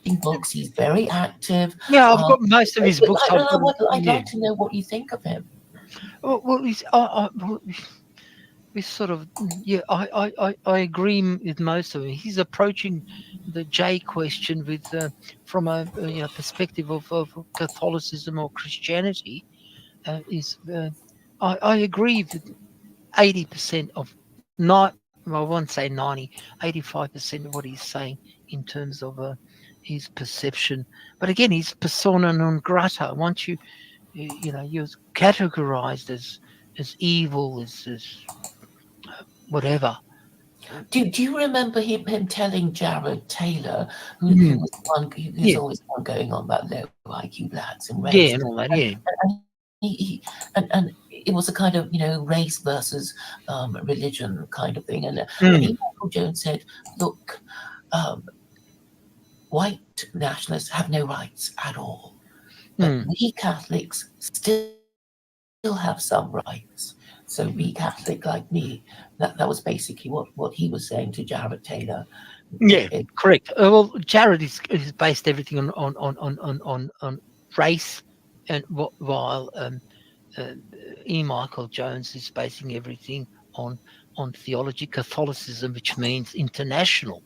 writing books. He's very active. Yeah, I've got most of his books. I'd like to know what you think of him. Well, we sort of, yeah, I agree with most of it. He's approaching the J question with from a perspective of Catholicism or Christianity. I agree with 80% of not. Well, I won't say 90, 85% of what he's saying in terms of his perception. But again, he's persona non grata. Once you're categorized as evil, as whatever. Do you remember him telling Jared Taylor, who Mm. was one who's Yeah, always one going on about low IQ lads and yeah, race, and all that. Yeah, and it was a kind of race versus religion kind of thing, and mm. E. Michael Jones said, "Look, um, white nationalists have no rights at all, but Mm. we Catholics still have some rights. So be Catholic like me." That was basically what he was saying to Jared Taylor. Yeah, correct. Well, Jared is based everything on race, and while E. Michael Jones is basing everything on theology, Catholicism, which means international.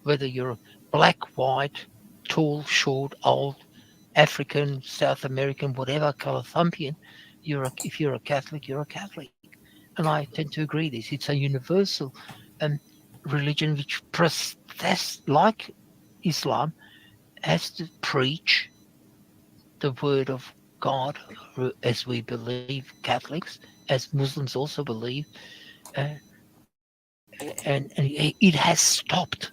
Whether you're black, white, tall, short, old, African, South American, whatever color thumpian, if you're a Catholic, you're a Catholic. And I tend to agree this. It's a universal um, religion which like Islam, has to preach the word of God, as we believe Catholics, as Muslims also believe, uh, and it has stopped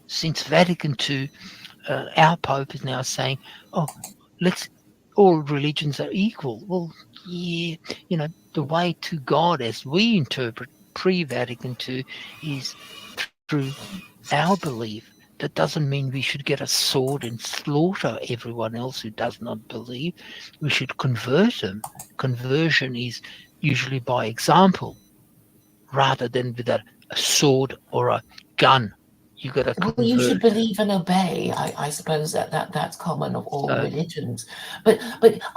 since Vatican II. Our Pope is now saying, "Oh, let's all religions are equal." Well, yeah, the way to God, as we interpret pre-Vatican II, is through our belief. That doesn't mean we should get a sword and slaughter everyone else who does not believe. We should convert them. Conversion is usually by example rather than with a sword or a gun. You got to Well, you convert. should believe and obey. I suppose that's common of all So, religions. But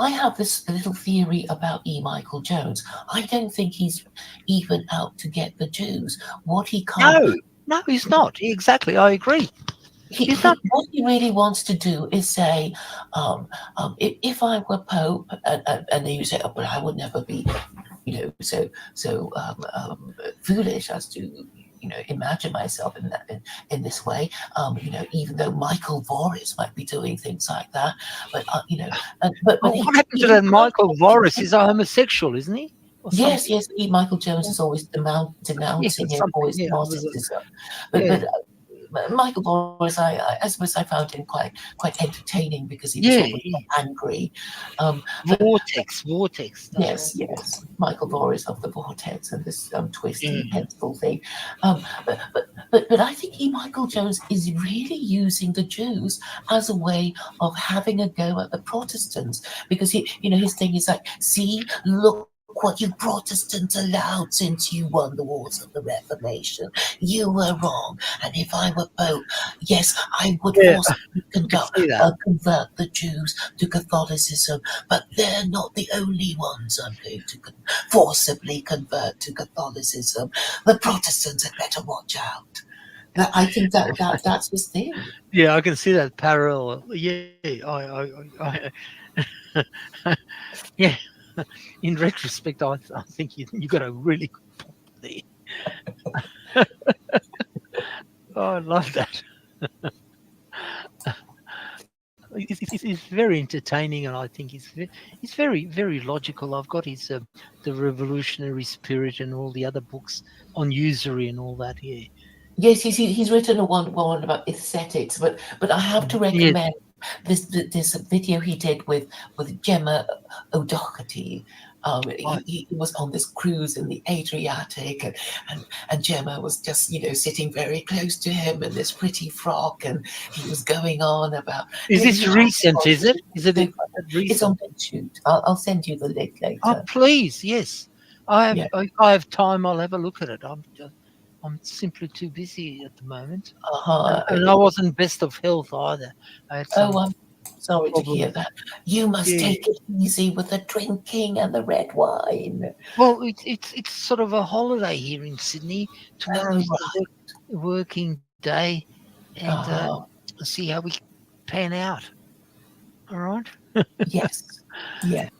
I have this little theory about E. Michael Jones. I don't think he's even out to get the Jews. What he can't no, he's not. Exactly, I agree. He's not. what he really wants to do is say, if I were Pope, and then you say, "Oh, but I would never be, so foolish as to imagine myself in this way, even though Michael Voris might be doing things like that, but but Well, what happened to that Michael Voris? He's a homosexual, isn't he? Or yes, something. yes, Michael Jones is always Yeah, denouncing him something. for his Yeah, I was. Gnosticism, but Yeah, Michael Boris, I suppose I found him quite entertaining because he was yeah. always angry. But Vortex. That's right. yes, Michael Boris of the Vortex and this twisty Mm. pencil thing. But I think Michael Jones is really using the Jews as a way of having a go at the Protestants because his thing is like, see, look what you Protestants allowed since you won the wars of the Reformation. You were wrong. And if I were Pope, yes, I would Yeah, forcibly I can see that. convert the Jews to Catholicism, but they're not the only ones I'm going to forcibly convert to Catholicism. The Protestants had better watch out. I think that's his thing. Yeah, I can see that parallel. Yeah, yeah. In retrospect, I think you got a really good point there. Oh, I love that. It's very entertaining, and I think he's very logical. I've got his the Revolutionary Spirit and all the other books on usury and all that. Yeah, Yes, he's written a one about aesthetics, but I have to yeah. recommend this video he did with Gemma O'Doherty. He was on this cruise in the Adriatic, and Gemma was just sitting very close to him in this pretty frock, and he was going on about. Is this recent? Is it? Is it It's on recent? BitChute. I'll send you the link Oh, later. please, yes. I have Yeah. I have time. I'll have a look at it. I'm simply too busy at the moment, Uh-huh. and I wasn't best of health either. I had Oh, some I'm sorry to problems. hear that. You must Yeah. take it easy with the drinking and the red wine. Well, it's sort of a holiday here in Sydney. Oh, Tomorrow's the working day, and uh-huh. see how we pan out. All right. Yes. Yes.